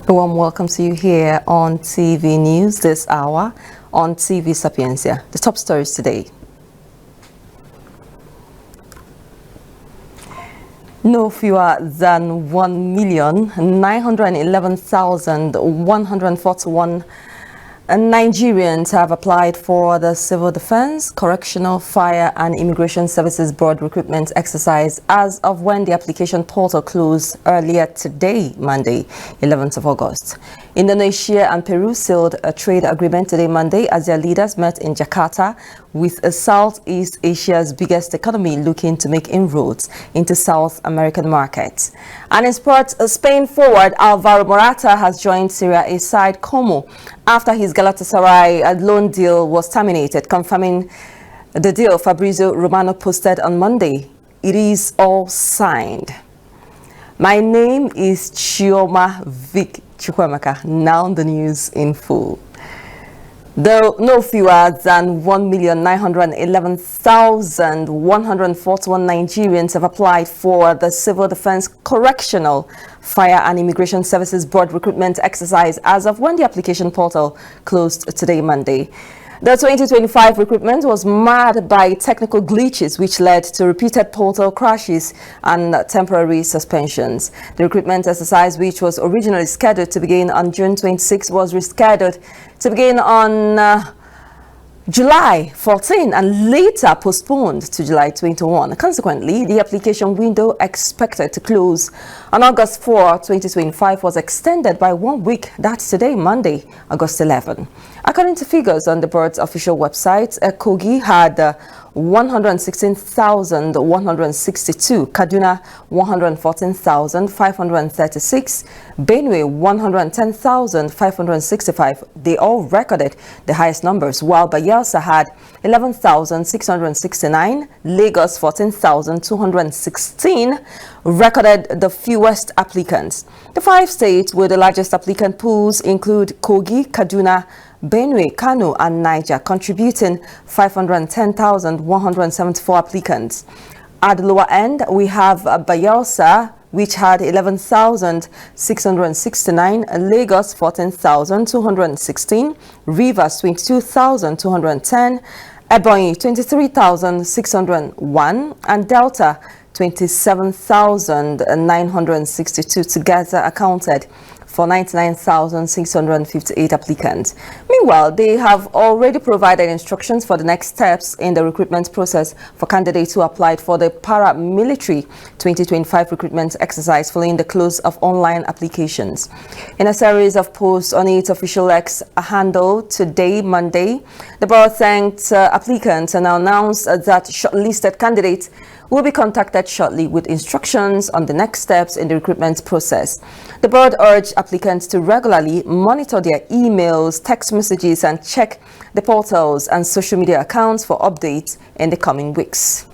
A warm welcome to you here on TV News this hour on TV Sapiencia. The top stories today. No fewer than 1,911,141 Nigerians have applied for the Civil Defense, Correctional, Fire and Immigration Services Board recruitment exercise as of when the application portal closed earlier today, Monday, 11th of August. Indonesia and Peru sealed a trade agreement today, Monday, as their leaders met in Jakarta, with Southeast Asia's biggest economy looking to make inroads into South American markets. And in sports, Spain forward Alvaro Morata has joined Serie A side Como after his Galatasaray loan deal was terminated. Confirming the deal, Fabrizio Romano posted on Monday, "It is all signed." My name is Chioma Vic Chukwemeka. Now the news in full. Though no fewer than 1,911,141 Nigerians have applied for the Civil Defense, Correctional, Fire and Immigration Services Board recruitment exercise as of when the application portal closed today, Monday. The 2025 recruitment was marred by technical glitches which led to repeated portal crashes and temporary suspensions. The recruitment exercise, which was originally scheduled to begin on June 26, was rescheduled to begin on July 14 and later postponed to July 21. Consequently, the application window expected to close on August 4, 2025 was extended by 1 week. That's today, Monday, August 11. According to figures on the board's official website, Kogi had 116,162, Kaduna 114,536, Benue 110,565. They all recorded the highest numbers, while Bayelsa had 11,669, Lagos 14,216 recorded the fewest applicants. The 5 states with the largest applicant pools include Kogi, Kaduna, Benue, Kano and Niger, contributing 510,174 applicants. At the lower end, we have Bayelsa, which had 11,669, Lagos 14,216, Rivers 22,210, Ebonyi 23,601, and Delta 27,962 together accounted for 99,658 applicants. Meanwhile, they have already provided instructions for the next steps in the recruitment process for candidates who applied for the paramilitary 2025 recruitment exercise following the close of online applications. In a series of posts on its official X handle today, Monday, the board thanked applicants and announced that shortlisted candidates will be contacted shortly with instructions on the next steps in the recruitment process. The board urged applicants to regularly monitor their emails, text messages, and check the portals and social media accounts for updates in the coming weeks.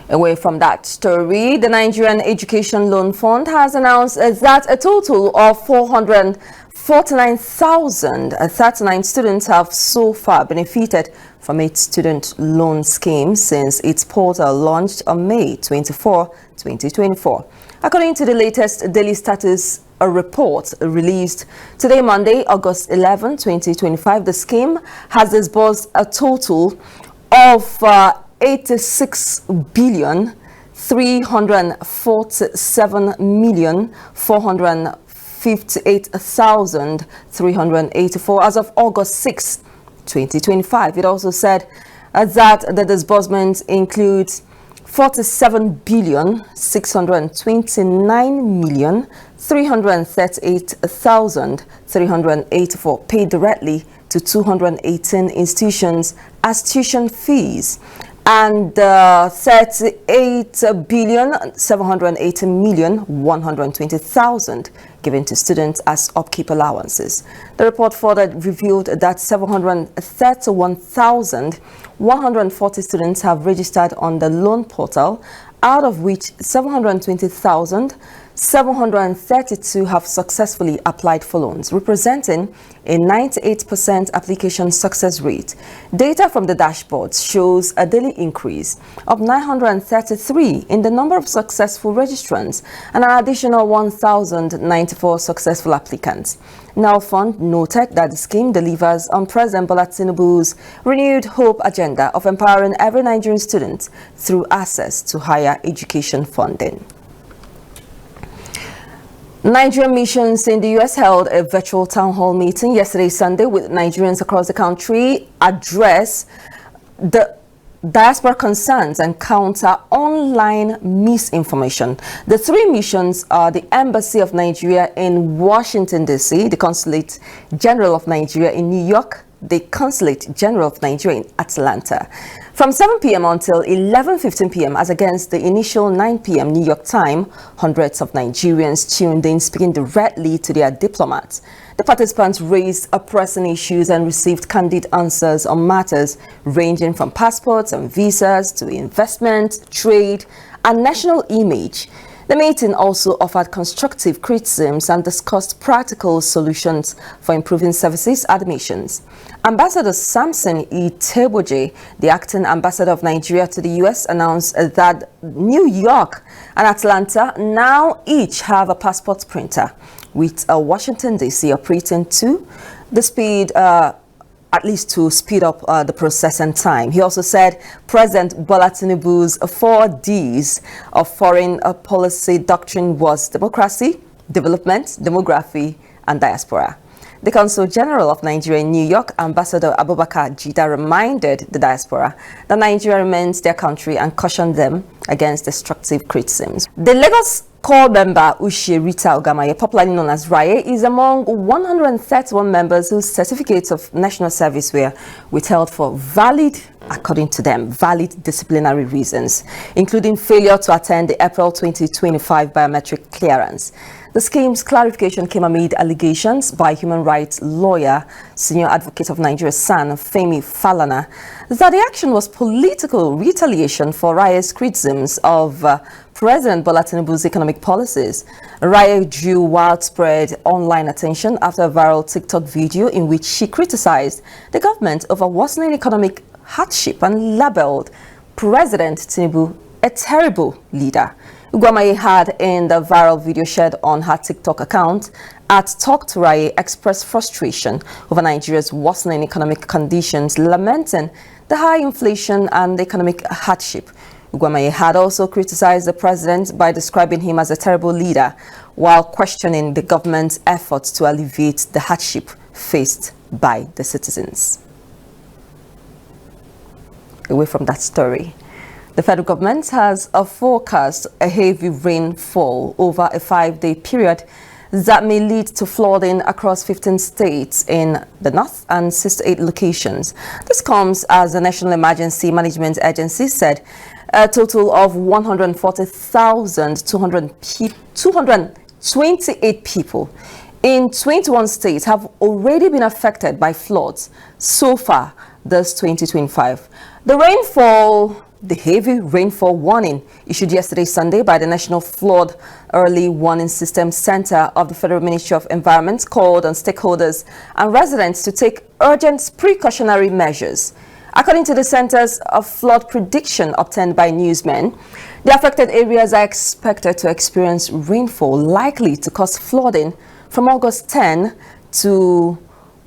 Away from that story, the Nigerian Education Loan Fund has announced that a total of 449,039 students have so far benefited from its student loan scheme since its portal launched on May 24, 2024. According to the latest daily status report released today, Monday, August 11, 2025, the scheme has disbursed a total of 86,347,458,384 as of August 6, 2025. It also said that the disbursements includes 47,629,338,384 paid directly to 218 institutions as tuition fees, and 38,780,120,000 given to students as upkeep allowances. The report further revealed that 731,140 students have registered on the loan portal, out of which 720,000 732 have successfully applied for loans, representing a 98% application success rate. Data from the dashboard shows a daily increase of 933 in the number of successful registrants and an additional 1,094 successful applicants. NELFUND noted that the scheme delivers on President Bola Tinubu's renewed hope agenda of empowering every Nigerian student through access to higher education funding. Nigerian missions in the U.S. held a virtual town hall meeting yesterday, Sunday, with Nigerians across the country address the diaspora concerns and counter online misinformation. The three missions are the Embassy of Nigeria in Washington, D.C., the Consulate General of Nigeria in New York, the Consulate General of Nigeria in Atlanta. From 7 p.m. until 11:15 p.m. as against the initial 9 p.m. New York time, hundreds of Nigerians tuned in, speaking directly to their diplomats. The participants raised pressing issues and received candid answers on matters ranging from passports and visas to investment, trade, and national image. The meeting also offered constructive criticisms and discussed practical solutions for improving services admissions. Ambassador Samson E. Teboje, the acting ambassador of Nigeria to the U.S., announced that New York and Atlanta now each have a passport printer, with Washington, D.C. operating to the speed at least to speed up the processing time. He also said President Bola Tinubu's 4 Ds of foreign policy doctrine was democracy, development, demography, and diaspora. The Consul General of Nigeria in New York, Ambassador Abubakar Jida, reminded the diaspora that Nigeria remains their country and cautioned them against destructive criticisms. The Lagos Corps member Uche Rita Ogamaye, popularly known as Raye, is among 131 members whose certificates of national service were withheld for valid, according to them, valid disciplinary reasons, including failure to attend the April 2025 biometric clearance. The scheme's clarification came amid allegations by human rights lawyer, senior advocate of Nigeria SAN, Femi Falana, that the action was political retaliation for Raye's criticisms of President Bola Tinubu's economic policies. Raye drew widespread online attention after a viral TikTok video in which she criticized the government over worsening economic hardship and labeled President Tinubu a terrible leader. Ogamaye had, in the viral video shared on her TikTok account, at Talk to Raye, expressed frustration over Nigeria's worsening economic conditions, lamenting the high inflation and economic hardship. Ogamaye had also criticized the president by describing him as a terrible leader, while questioning the government's efforts to alleviate the hardship faced by the citizens. Away from that story, the federal government has forecast a heavy rainfall over a 5-day period that may lead to flooding across 15 states in the north and 68 locations. This comes as the National Emergency Management Agency said a total of 140,228 people in 21 states have already been affected by floods so far this 2025. The heavy rainfall warning issued yesterday Sunday by the National Flood Early Warning System Center of the Federal Ministry of Environment called on stakeholders and residents to take urgent precautionary measures. According to the Centers of Flood Prediction obtained by newsmen, the affected areas are expected to experience rainfall likely to cause flooding from August 10 to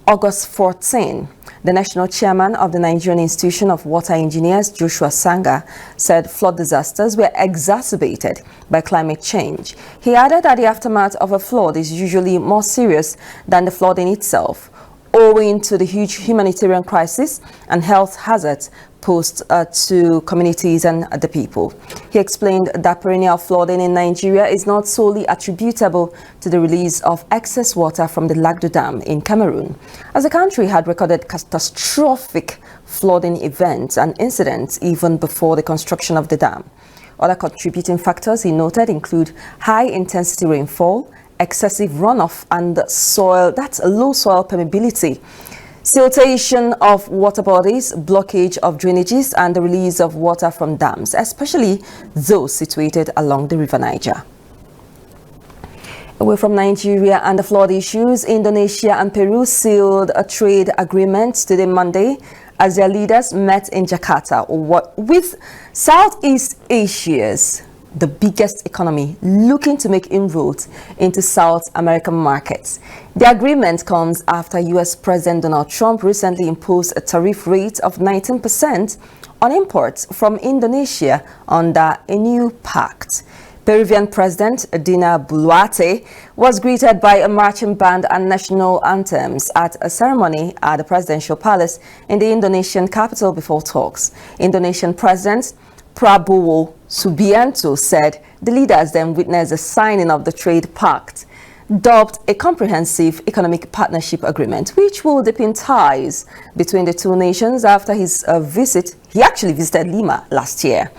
August 14. The national chairman of the Nigerian Institution of Water Engineers, Joshua Sanga, said flood disasters were exacerbated by climate change. He added that the aftermath of a flood is usually more serious than the flooding itself, owing to the huge humanitarian crisis and health hazards posed to communities and the people. He explained that perennial flooding in Nigeria is not solely attributable to the release of excess water from the Lagdo Dam in Cameroon, as the country had recorded catastrophic flooding events and incidents even before the construction of the dam. Other contributing factors, he noted, include high-intensity rainfall, excessive runoff, and low soil permeability, siltation of water bodies, blockage of drainages, and the release of water from dams, especially those situated along the River Niger. Away from Nigeria and the flood issues, Indonesia and Peru sealed a trade agreement today, Monday, as their leaders met in Jakarta with Southeast Asia's the biggest economy looking to make inroads into South American markets. The agreement comes after U.S. President Donald Trump recently imposed a tariff rate of 19% on imports from Indonesia under a new pact. Peruvian President Dina Boluarte was greeted by a marching band and national anthems at a ceremony at the presidential palace in the Indonesian capital before talks. Indonesian President Prabowo Subianto said the leaders then witnessed the signing of the trade pact, dubbed a comprehensive economic partnership agreement, which will deepen ties between the two nations after his visit. He actually visited Lima last year.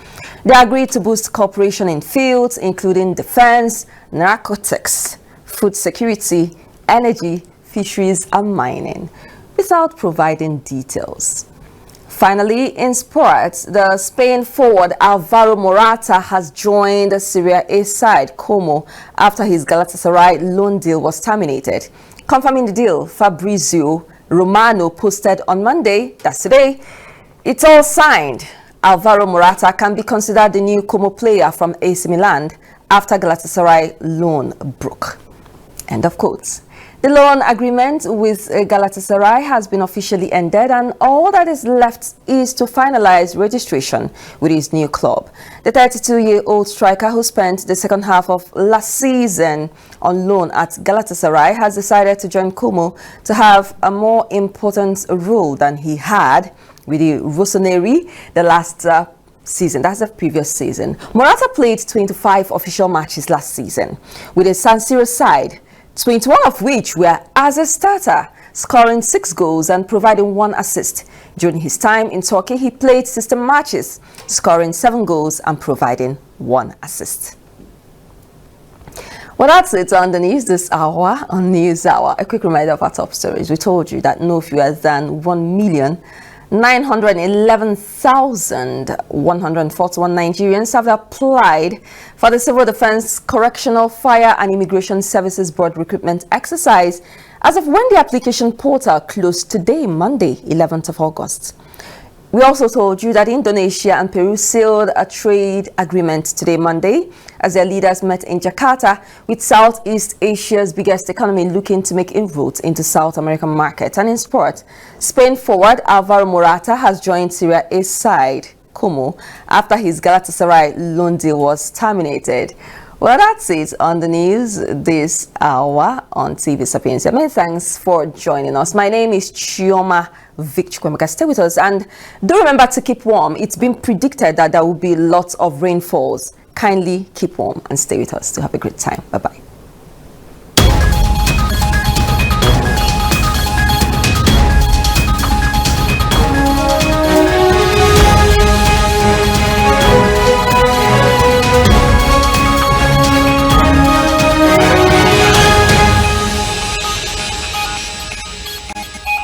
They agreed to boost cooperation in fields including defense, narcotics, food security, energy, fisheries, and mining, without providing details. Finally, in sports, the Spain forward Alvaro Morata has joined the Serie A side Como after his Galatasaray loan deal was terminated. Confirming the deal, Fabrizio Romano posted on Monday, that's today, it's all signed. Alvaro Morata can be considered the new Como player from AC Milan after Galatasaray loan broke. End of quotes. The loan agreement with Galatasaray has been officially ended, and all that is left is to finalize registration with his new club. The 32-year-old striker, who spent the second half of last season on loan at Galatasaray, has decided to join Como to have a more important role than he had with the Rossoneri the last season. That's the previous season. Morata played 25 official matches last season with a San Siro side, 21 of which were as a starter, scoring 6 goals and providing 1 assist. During his time in Turkey, he played 16 matches, scoring 7 goals and providing 1 assist. Well, that's it on the news this hour on News Hour. A quick reminder of our top stories. We told you that no fewer than 1,911,141 Nigerians have applied for the Civil Defense, Correctional, Fire and Immigration Services Board recruitment exercise as of when the application portal closed today, Monday, 11th of August. We also told you that Indonesia and Peru sealed a trade agreement today, Monday, as their leaders met in Jakarta with Southeast Asia's biggest economy looking to make inroads into South American markets. And in sport, Spain forward Alvaro Morata has joined Serie A side Como after his Galatasaray loan deal was terminated. Well, that's it on the news this hour on TV Sapiens. Many thanks for joining us. My name is Chioma Victor. Stay with us and do remember to keep warm. It's been predicted that there will be lots of rainfalls. Kindly keep warm and stay with us to have a great time. Bye-bye.